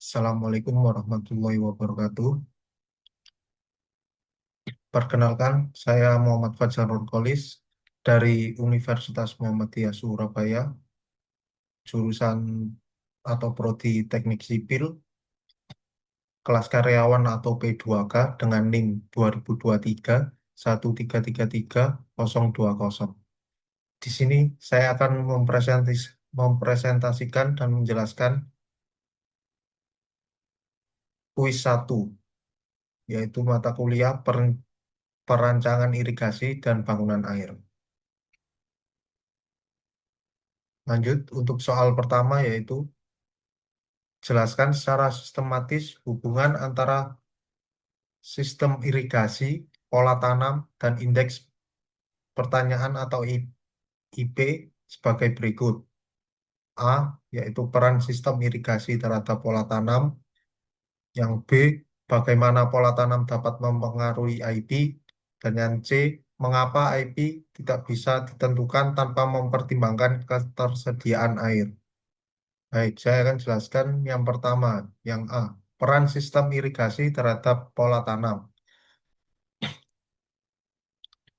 Assalamualaikum warahmatullahi wabarakatuh. Perkenalkan, saya Muhammad Fajarul Qolis dari Universitas Muhammadiyah Surabaya, jurusan atau prodi Teknik Sipil, kelas karyawan atau P2K dengan NIM 2023 1333020. Di sini saya akan mempresentasikan dan menjelaskan kuis 1, yaitu mata kuliah perancangan irigasi dan bangunan air. Lanjut untuk soal pertama yaitu jelaskan secara sistematis hubungan antara sistem irigasi, pola tanam, dan indeks pertanyaan atau IP sebagai berikut. A, yaitu peran sistem irigasi terhadap pola tanam. Yang B, bagaimana pola tanam dapat mempengaruhi IP. Dan yang C, mengapa IP tidak bisa ditentukan tanpa mempertimbangkan ketersediaan air. Baik, saya akan jelaskan yang pertama, yang A, peran sistem irigasi terhadap pola tanam.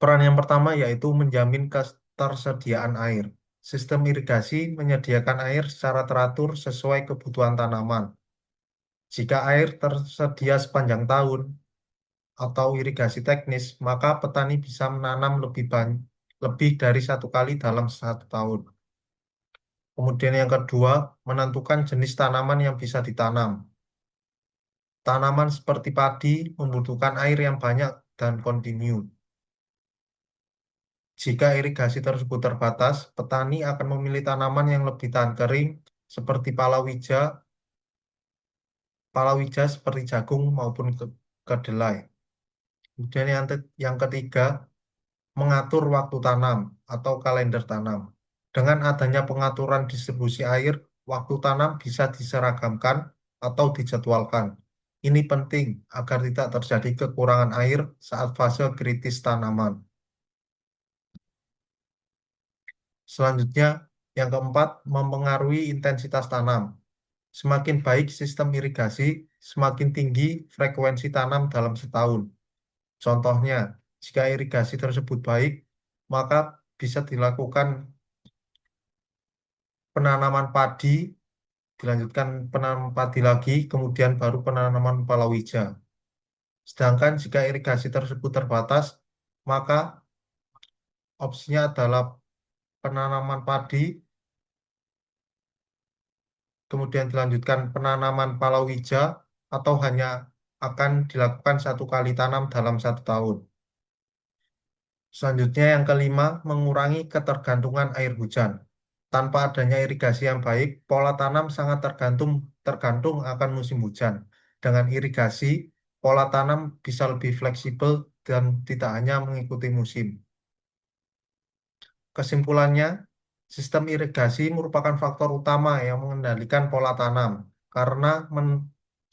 Peran yang pertama yaitu menjamin ketersediaan air. Sistem irigasi menyediakan air secara teratur sesuai kebutuhan tanaman. Jika air tersedia sepanjang tahun atau irigasi teknis, maka petani bisa menanam lebih dari satu kali dalam satu tahun. Kemudian yang kedua, menentukan jenis tanaman yang bisa ditanam. Tanaman seperti padi membutuhkan air yang banyak dan kontinu. Jika irigasi tersebut terbatas, petani akan memilih tanaman yang lebih tahan kering seperti palawija seperti jagung maupun kedelai. Kemudian yang ketiga, mengatur waktu tanam atau kalender tanam. Dengan adanya pengaturan distribusi air, waktu tanam bisa diseragamkan atau dijadwalkan. Ini penting agar tidak terjadi kekurangan air saat fase kritis tanaman. Selanjutnya, yang keempat, mempengaruhi intensitas tanam. Semakin baik sistem irigasi, semakin tinggi frekuensi tanam dalam setahun. Contohnya, jika irigasi tersebut baik, maka bisa dilakukan penanaman padi, dilanjutkan penanaman padi lagi, kemudian baru penanaman palawija. Sedangkan jika irigasi tersebut terbatas, maka opsinya adalah penanaman padi, kemudian dilanjutkan penanaman palawija, atau hanya akan dilakukan satu kali tanam dalam satu tahun. Selanjutnya yang kelima, mengurangi ketergantungan air hujan. Tanpa adanya irigasi yang baik, pola tanam sangat tergantung akan musim hujan. Dengan irigasi, pola tanam bisa lebih fleksibel dan tidak hanya mengikuti musim. Kesimpulannya, sistem irigasi merupakan faktor utama yang mengendalikan pola tanam karena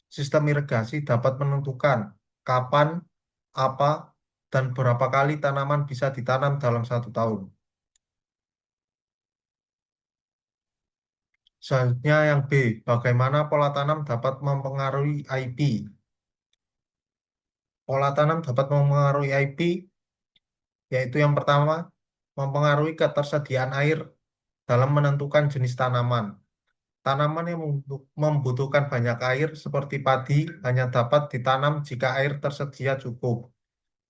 sistem irigasi dapat menentukan kapan, apa, dan berapa kali tanaman bisa ditanam dalam satu tahun. Selanjutnya yang B, bagaimana pola tanam dapat mempengaruhi IP. Pola tanam dapat mempengaruhi IP, yaitu yang pertama, mempengaruhi ketersediaan air dalam menentukan jenis tanaman. Tanaman yang membutuhkan banyak air seperti padi hanya dapat ditanam jika air tersedia cukup.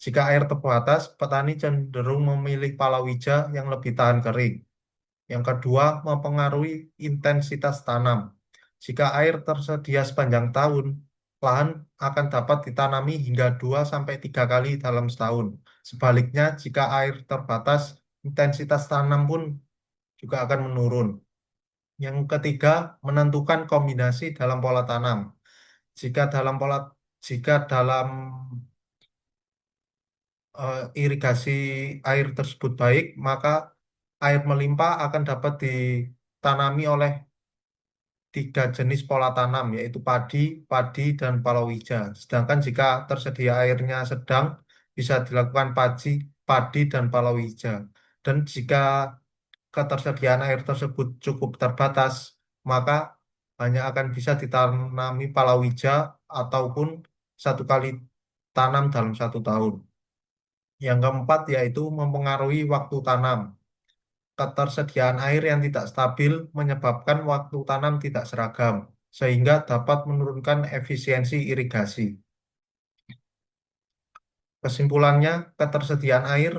Jika air terbatas, petani cenderung memilih palawija yang lebih tahan kering. Yang kedua, mempengaruhi intensitas tanam. Jika air tersedia sepanjang tahun, lahan akan dapat ditanami hingga 2 sampai 3 kali dalam setahun. Sebaliknya, jika air terbatas, intensitas tanam pun juga akan menurun. Yang ketiga, menentukan kombinasi dalam pola tanam. Jika dalam pola jika dalam irigasi air tersebut baik, maka air melimpah akan dapat ditanami oleh 3 jenis pola tanam, yaitu padi, dan palawija. Sedangkan jika tersedia airnya sedang, bisa dilakukan padi dan palawija. Dan jika ketersediaan air tersebut cukup terbatas, maka hanya akan bisa ditanami palawija ataupun satu kali tanam dalam 1 tahun. Yang keempat yaitu mempengaruhi waktu tanam. Ketersediaan air yang tidak stabil menyebabkan waktu tanam tidak seragam, sehingga dapat menurunkan efisiensi irigasi. Kesimpulannya, ketersediaan air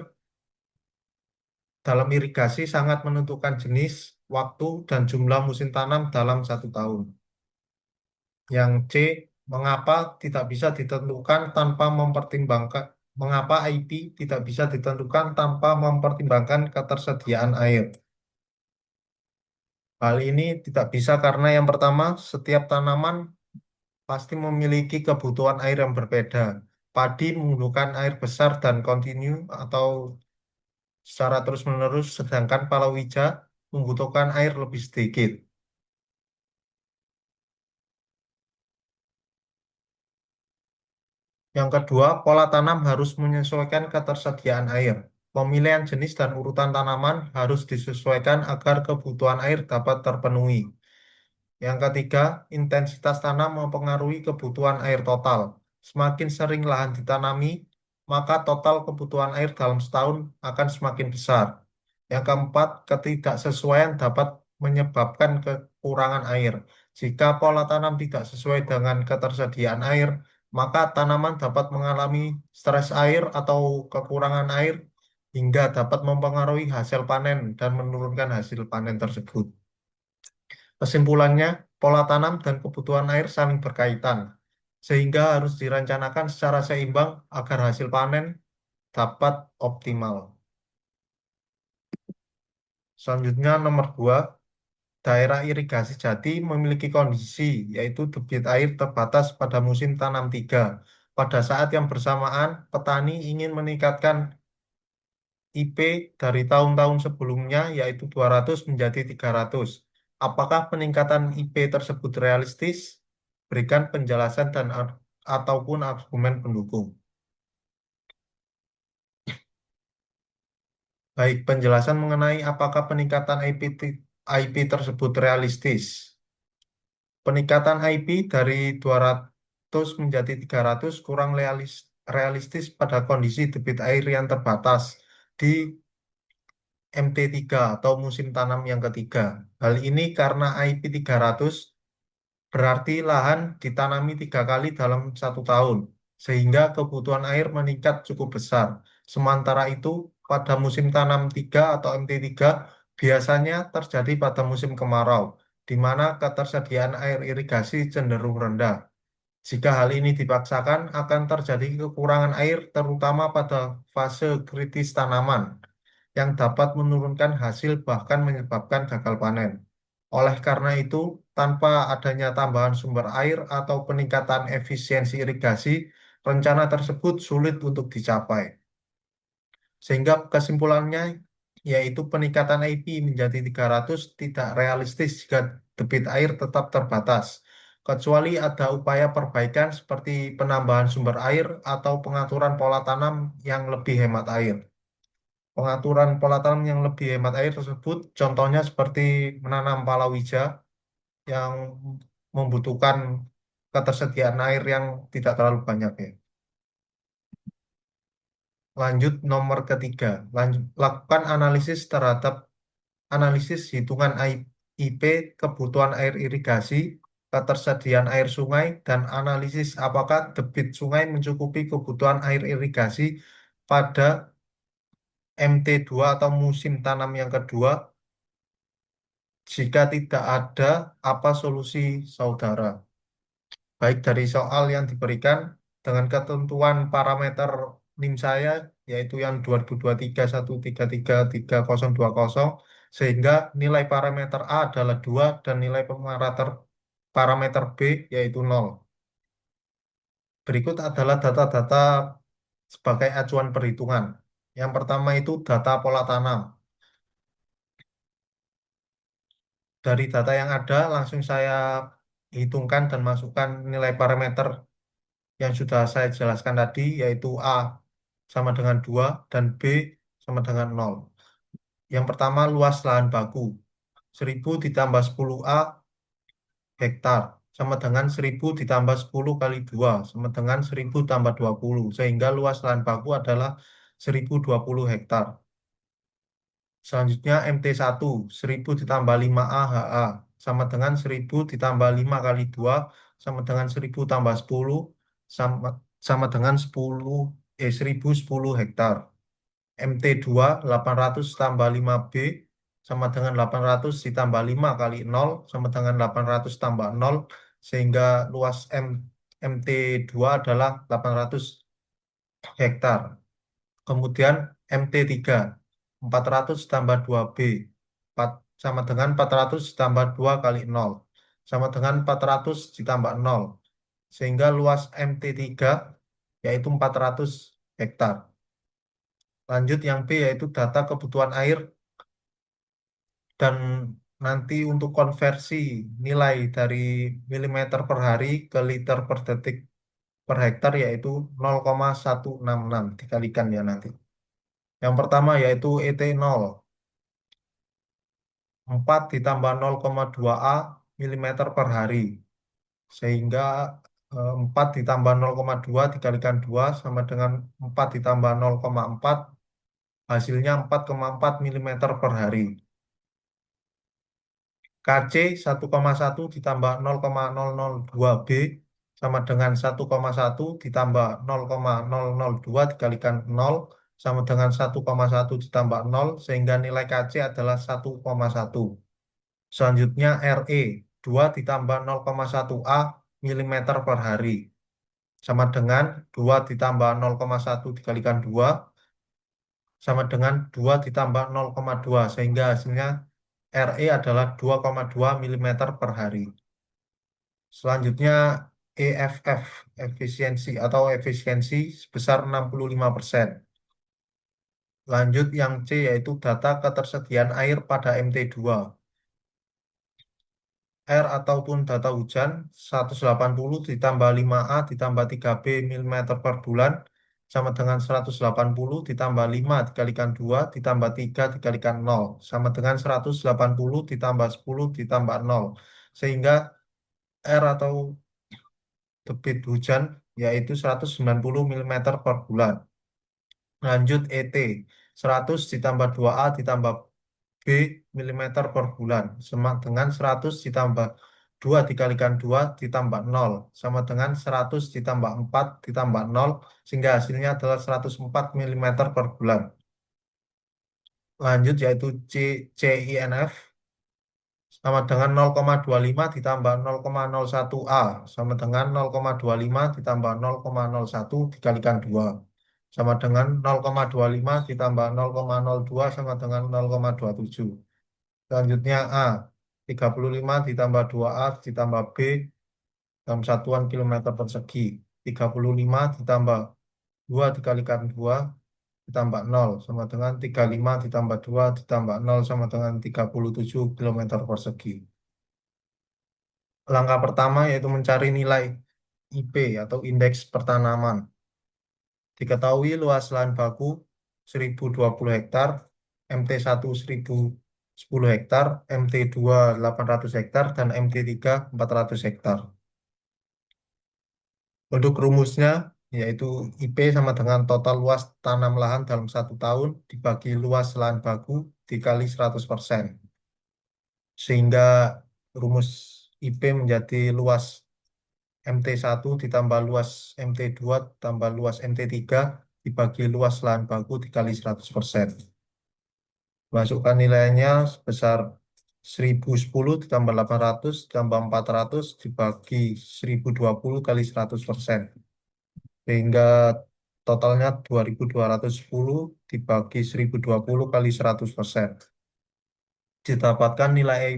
dalam irigasi sangat menentukan jenis, waktu, dan jumlah musim tanam dalam 1 tahun. Yang C, mengapa tidak bisa ditentukan tanpa mempertimbangkan mengapa IP tidak bisa ditentukan tanpa mempertimbangkan ketersediaan air. Hal ini tidak bisa karena yang pertama, setiap tanaman pasti memiliki kebutuhan air yang berbeda. Padi membutuhkan air besar dan kontinu atau secara terus-menerus, sedangkan palawija membutuhkan air lebih sedikit. Yang kedua, pola tanam harus menyesuaikan ketersediaan air. Pemilihan jenis dan urutan tanaman harus disesuaikan agar kebutuhan air dapat terpenuhi. Yang ketiga, intensitas tanam mempengaruhi kebutuhan air total. Semakin sering lahan ditanami, maka total kebutuhan air dalam setahun akan semakin besar. Yang keempat, ketidaksesuaian dapat menyebabkan kekurangan air. Jika pola tanam tidak sesuai dengan ketersediaan air, maka tanaman dapat mengalami stres air atau kekurangan air hingga dapat mempengaruhi hasil panen dan menurunkan hasil panen tersebut. Kesimpulannya, pola tanam dan kebutuhan air saling berkaitan, sehingga harus direncanakan secara seimbang agar hasil panen dapat optimal. Selanjutnya, nomor 2, daerah irigasi Jati memiliki kondisi, yaitu debit air terbatas pada musim tanam 3. Pada saat yang bersamaan, petani ingin meningkatkan IP dari tahun-tahun sebelumnya, yaitu 200 menjadi 300. Apakah peningkatan IP tersebut realistis? Berikan penjelasan dan ataupun argumen pendukung. Baik, penjelasan mengenai apakah peningkatan IP tersebut realistis. Peningkatan IP dari 200 menjadi 300 kurang realistis pada kondisi debit air yang terbatas di MT3 atau musim tanam yang ketiga. Hal ini karena IP 300 berarti lahan ditanami 3 kali dalam 1 tahun, sehingga kebutuhan air meningkat cukup besar. Sementara itu, pada musim tanam 3 atau MT3 biasanya terjadi pada musim kemarau, di mana ketersediaan air irigasi cenderung rendah. Jika hal ini dipaksakan, akan terjadi kekurangan air terutama pada fase kritis tanaman yang dapat menurunkan hasil bahkan menyebabkan gagal panen. Oleh karena itu, tanpa adanya tambahan sumber air atau peningkatan efisiensi irigasi, rencana tersebut sulit untuk dicapai. Sehingga kesimpulannya yaitu peningkatan IP menjadi 300 tidak realistis jika debit air tetap terbatas, kecuali ada upaya perbaikan seperti penambahan sumber air atau pengaturan pola tanam yang lebih hemat air. Pengaturan pola tanam yang lebih hemat air tersebut contohnya seperti menanam palawija yang membutuhkan ketersediaan air yang tidak terlalu banyak ya. Lanjut nomor ketiga, lakukan analisis terhadap analisis hitungan IP, kebutuhan air irigasi, ketersediaan air sungai, dan analisis apakah debit sungai mencukupi kebutuhan air irigasi pada MT2 atau musim tanam yang kedua. Jika tidak ada, apa solusi saudara? Baik dari soal yang diberikan dengan ketentuan parameter NIM saya, yaitu yang 2023 133 3020, sehingga nilai parameter A adalah 2 dan nilai parameter B yaitu 0. Berikut adalah data-data sebagai acuan perhitungan. Yang pertama itu data pola tanam. Dari data yang ada, langsung saya hitungkan dan masukkan nilai parameter yang sudah saya jelaskan tadi, yaitu A sama dengan 2 dan B sama dengan 0. Yang pertama, luas lahan baku. 1000 ditambah 10A hektar sama dengan 1000 ditambah 10 kali 2 sama dengan 1000 tambah 20 sehingga luas lahan baku adalah 1020 hektar. Selanjutnya MT1 1000 ditambah 5A HA sama dengan 1000 ditambah 5 kali 2 sama dengan 1000 tambah 10 sama, sama dengan 1010 hektar. MT2 800 tambah 5B sama dengan 800 ditambah 5 kali 0 sama dengan 800 tambah 0 sehingga luas MT2 adalah 800 hektar. Kemudian MT3 400 tambah 2B 4 sama dengan 400 ditambah 2 kali 0 sama dengan 400 ditambah 0 sehingga luas MT3 yaitu 400 hektar. Lanjut yang B yaitu data kebutuhan air dan nanti untuk konversi nilai dari milimeter per hari ke liter per detik per hektar yaitu 0,166 dikalikan ya nanti. Yang pertama yaitu ET 0, 4 ditambah 0,2 A milimeter per hari. Sehingga 4 ditambah 0,2 dikalikan 2 sama dengan 4 ditambah 0,4 hasilnya 4,4 milimeter per hari. KC 1,1 ditambah 0,002 B sama dengan 1,1 ditambah 0,002 dikalikan 0 sama dengan 1,1 ditambah 0 sehingga nilai KC adalah 1,1. Selanjutnya RE 2 ditambah 0,1 A milimeter per hari sama dengan 2 ditambah 0,1 dikalikan 2 sama dengan 2 ditambah 0,2 sehingga hasilnya RE adalah 2,2 milimeter per hari. Selanjutnya EFF, efisiensi sebesar 65%. Lanjut yang C yaitu data ketersediaan air pada MT2. Air ataupun data hujan 180 ditambah 5A ditambah 3B mm per bulan sama dengan 180 ditambah 5 dikalikan 2 ditambah 3 dikalikan 0 sama dengan 180 ditambah 10 ditambah 0 sehingga air atau debit hujan yaitu 190 mm per bulan. Lanjut ET 100 ditambah 2A ditambah B milimeter per bulan sama dengan 100 ditambah 2 dikalikan 2 ditambah 0 sama dengan 100 ditambah 4 ditambah 0 sehingga hasilnya adalah 104 milimeter per bulan. Lanjut yaitu CINF sama dengan 0,25 ditambah 0,01 A sama dengan 0,25 ditambah 0,01 dikalikan 2 sama dengan 0,25 ditambah 0,02 sama dengan 0,27. Selanjutnya A 35 ditambah 2A ditambah B dalam satuan kilometer persegi. 35 ditambah 2 dikalikan 2 ditambah 0 sama dengan 35 ditambah 2 ditambah 0 sama dengan 37 kilometer persegi. Langkah pertama yaitu mencari nilai IP atau indeks pertanaman. Diketahui luas lahan baku 1020 hektar, MT1 1010 hektar, MT2 800 hektar, dan MT3 400 hektar. Untuk rumusnya yaitu IP sama dengan total luas tanam lahan dalam 1 tahun dibagi luas lahan baku dikali 100%. Sehingga rumus IP menjadi luas MT1 ditambah luas MT2 tambah luas MT3 dibagi luas lahan baku dikali 100%. Masukkan nilainya sebesar 1010 ditambah 800 ditambah 400 dibagi 1020 kali 100%. Sehingga totalnya 2210 dibagi 1020 kali 100%. Didapatkan nilai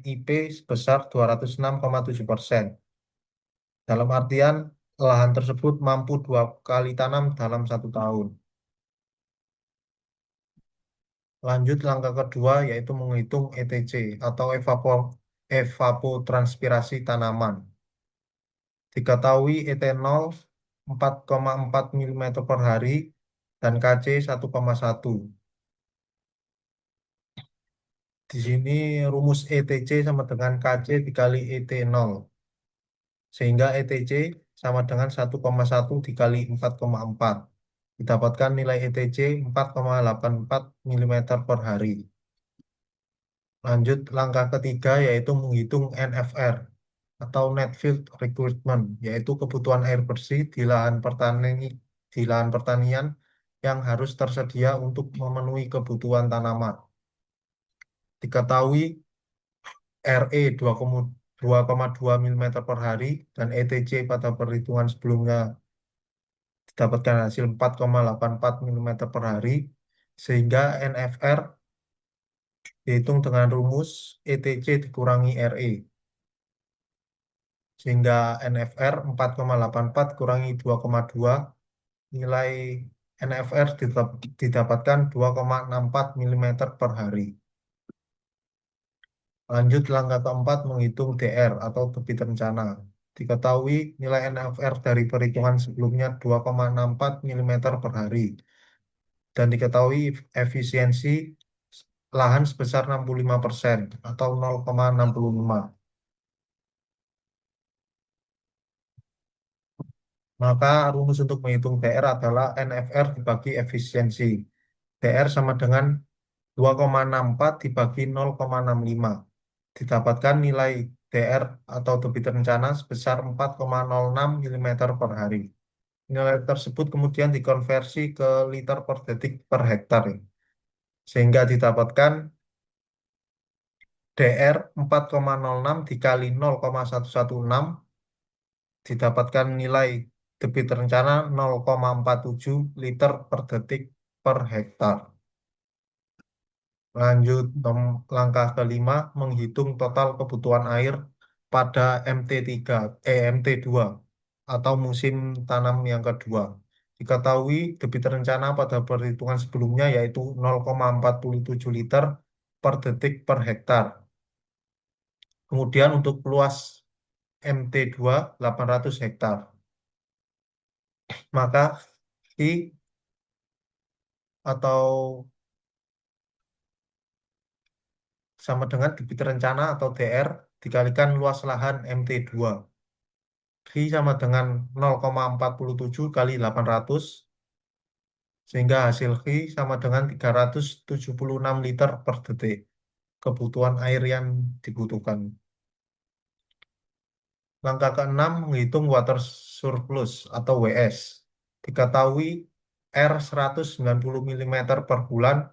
IP sebesar 206,7%. Dalam artian lahan tersebut mampu 2 kali tanam dalam 1 tahun. Lanjut langkah kedua yaitu menghitung ETC atau evapotranspirasi tanaman. Diketahui etanol 4,4 mm per hari dan KC 1,1. Di sini rumus ETC sama dengan KC dikali ET 0. Sehingga ETC sama dengan 1,1 dikali 4,4. Didapatkan nilai ETC 4,84 mm per hari. Lanjut langkah ketiga yaitu menghitung NFR atau Net Field Requirement, yaitu kebutuhan air bersih di lahan pertanian yang harus tersedia untuk memenuhi kebutuhan tanaman. Diketahui RE 2,2 mm per hari dan ETC pada perhitungan sebelumnya didapatkan hasil 4,84 mm per hari, sehingga NFR dihitung dengan rumus ETC dikurangi RE, sehingga NFR 4,84 kurangi 2,2, nilai NFR didapatkan 2,64 mm per hari. Lanjut langkah keempat menghitung DR atau debit rencana. Diketahui nilai NFR dari perhitungan sebelumnya 2,64 mm per hari dan diketahui efisiensi lahan sebesar 65% atau 0,65. Maka rumus untuk menghitung DR adalah NFR dibagi efisiensi. DR sama dengan 2,64 dibagi 0,65. Didapatkan nilai DR atau debit rencana sebesar 4,06 mm per hari. Nilai tersebut kemudian dikonversi ke liter per detik per hektar, ya. Sehingga didapatkan DR 4,06 dikali 0,116, didapatkan nilai debit rencana 0,47 liter per detik per hektar. Lanjut langkah kelima, menghitung total kebutuhan air pada MT3, MT2 atau musim tanam yang kedua. Diketahui debit rencana pada perhitungan sebelumnya yaitu 0,47 liter per detik per hektar. Kemudian untuk luas MT2 800 hektar. Maka I atau sama dengan debit rencana atau DR dikalikan luas lahan MT2. I sama dengan 0,47 kali 800, sehingga hasil I sama dengan 376 liter per detik. Kebutuhan air yang dibutuhkan. Langkah keenam menghitung water surplus atau WS. Diketahui R 190 mm per bulan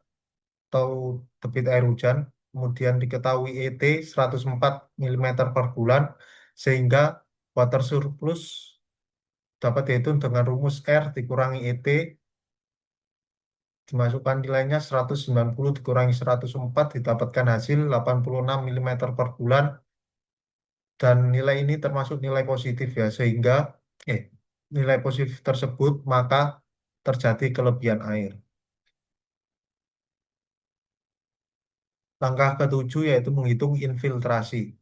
atau debit air hujan, kemudian diketahui ET 104 mm per bulan, sehingga water surplus dapat dihitung dengan rumus R dikurangi ET, dimasukkan nilainya 190 dikurangi 104, didapatkan hasil 86 mm per bulan, dan nilai ini termasuk nilai positif, ya, sehingga eh, nilai positif tersebut maka terjadi kelebihan air. Langkah ketujuh yaitu menghitung infiltrasi.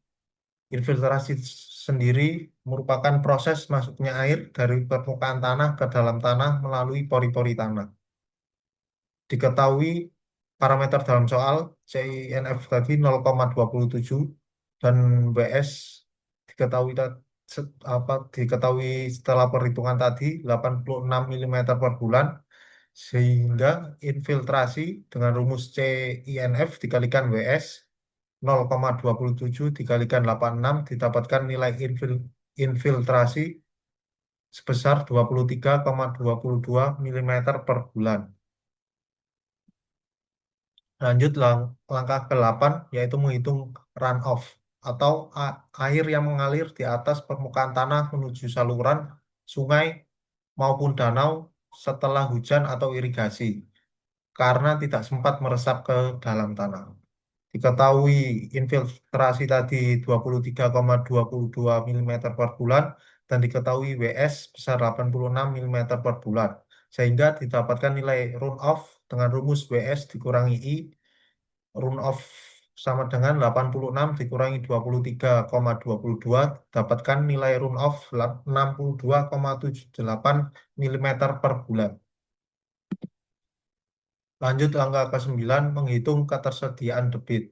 Infiltrasi sendiri merupakan proses masuknya air dari permukaan tanah ke dalam tanah melalui pori-pori tanah. Diketahui parameter dalam soal CINF tadi 0,27 dan WS diketahui diketahui setelah perhitungan tadi 86 mm per bulan, sehingga infiltrasi dengan rumus CINF dikalikan WS 0,27 dikalikan 86 didapatkan nilai infiltrasi sebesar 23,22 mm per bulan. Lanjut langkah ke-8 yaitu menghitung runoff atau air yang mengalir di atas permukaan tanah menuju saluran, sungai maupun danau setelah hujan atau irigasi karena tidak sempat meresap ke dalam tanah. Diketahui infiltrasi tadi 23,22 mm per bulan dan diketahui WS besar 86 mm per bulan. Sehingga didapatkan nilai runoff dengan rumus WS dikurangi I. Runoff sama dengan 86 dikurangi 23,22, dapatkan nilai runoff 62,78 mm per bulan. Lanjut langkah ke-9 menghitung ketersediaan debit.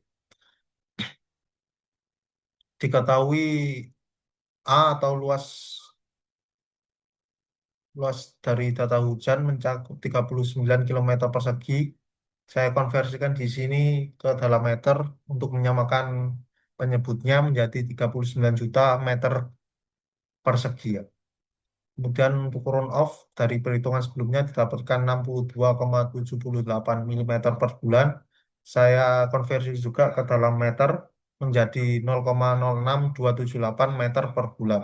diketahui A atau luas luas dari data hujan mencakup 39 kilometer persegi. Saya konversikan di sini ke dalam meter untuk menyamakan penyebutnya menjadi 39 juta meter persegi ya. Kemudian untuk run off dari perhitungan sebelumnya didapatkan 62,78 milimeter per bulan. Saya konversi juga ke dalam meter menjadi 0,06278 meter per bulan.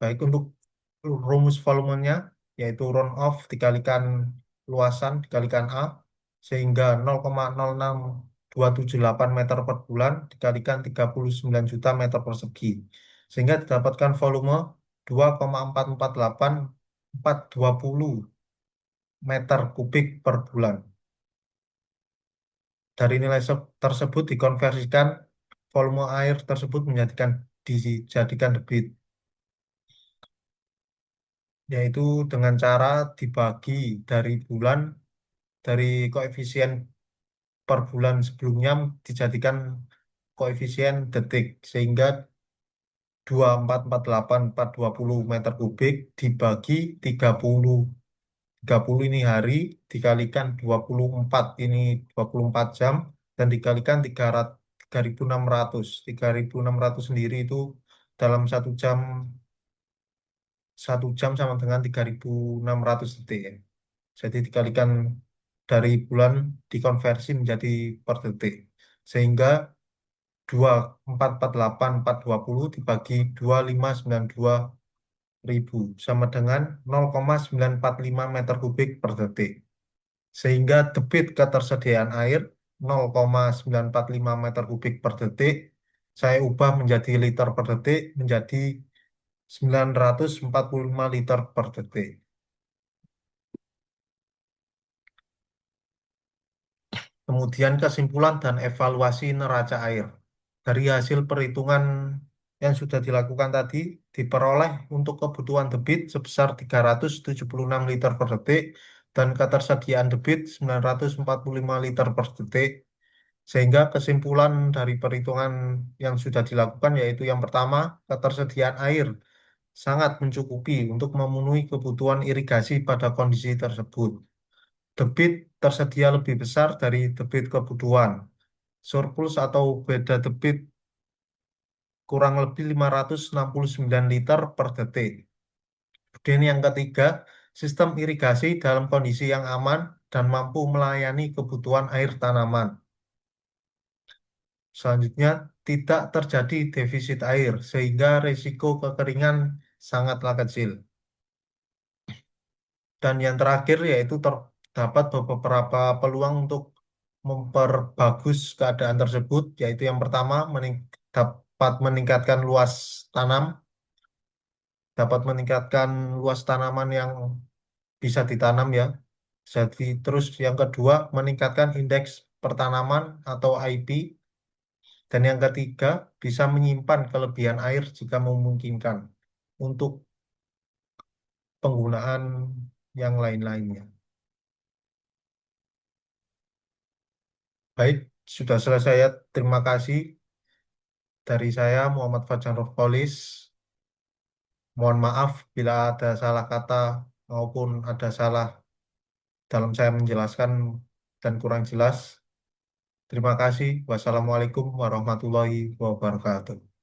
Baik untuk rumus volumenya, yaitu run off dikalikan luasan dikalikan A, sehingga 0,06278 meter per bulan dikalikan 39 juta meter persegi. Sehingga didapatkan volume 2,448420 meter kubik per bulan. Dari nilai tersebut dikonversikan volume air tersebut dijadikan debit, yaitu dengan cara dibagi dari bulan dari koefisien per bulan sebelumnya dijadikan koefisien detik sehingga 2,448420 meter kubik dibagi 30. 30 ini hari dikalikan 24 ini 24 jam dan dikalikan 3.600. 3.600 sendiri itu dalam satu jam sama dengan 3.600 detik ya. Jadi dikalikan dari bulan dikonversi menjadi per detik. Sehingga 2,448420 dibagi 2.592.000 sama dengan 0,945 meter kubik per detik. Sehingga debit ketersediaan air 0,945 meter kubik per detik saya ubah menjadi liter per detik menjadi 945 liter per detik. Kemudian kesimpulan dan evaluasi neraca air. Dari hasil perhitungan yang sudah dilakukan tadi, diperoleh untuk kebutuhan debit sebesar 376 liter per detik dan ketersediaan debit 945 liter per detik. Sehingga kesimpulan dari perhitungan yang sudah dilakukan yaitu yang pertama, ketersediaan air sangat mencukupi untuk memenuhi kebutuhan irigasi pada kondisi tersebut. Debit tersedia lebih besar dari debit kebutuhan. Surplus atau beda debit kurang lebih 569 liter per detik. Kemudian yang ketiga, sistem irigasi dalam kondisi yang aman dan mampu melayani kebutuhan air tanaman. Selanjutnya, tidak terjadi defisit air sehingga risiko kekeringan sangatlah kecil. Dan yang terakhir yaitu terdapat beberapa peluang untuk memperbagus keadaan tersebut, yaitu yang pertama dapat meningkatkan luas tanam, dapat meningkatkan luas tanaman yang bisa ditanam ya. Jadi terus yang kedua meningkatkan indeks pertanaman atau IP dan yang ketiga bisa menyimpan kelebihan air jika memungkinkan untuk penggunaan yang lain-lainnya. Baik, sudah selesai ya. Terima kasih dari saya Muhammad Fajar Nurkolis. Mohon maaf bila ada salah kata maupun ada salah dalam saya menjelaskan dan kurang jelas. Terima kasih. Wassalamualaikum warahmatullahi wabarakatuh.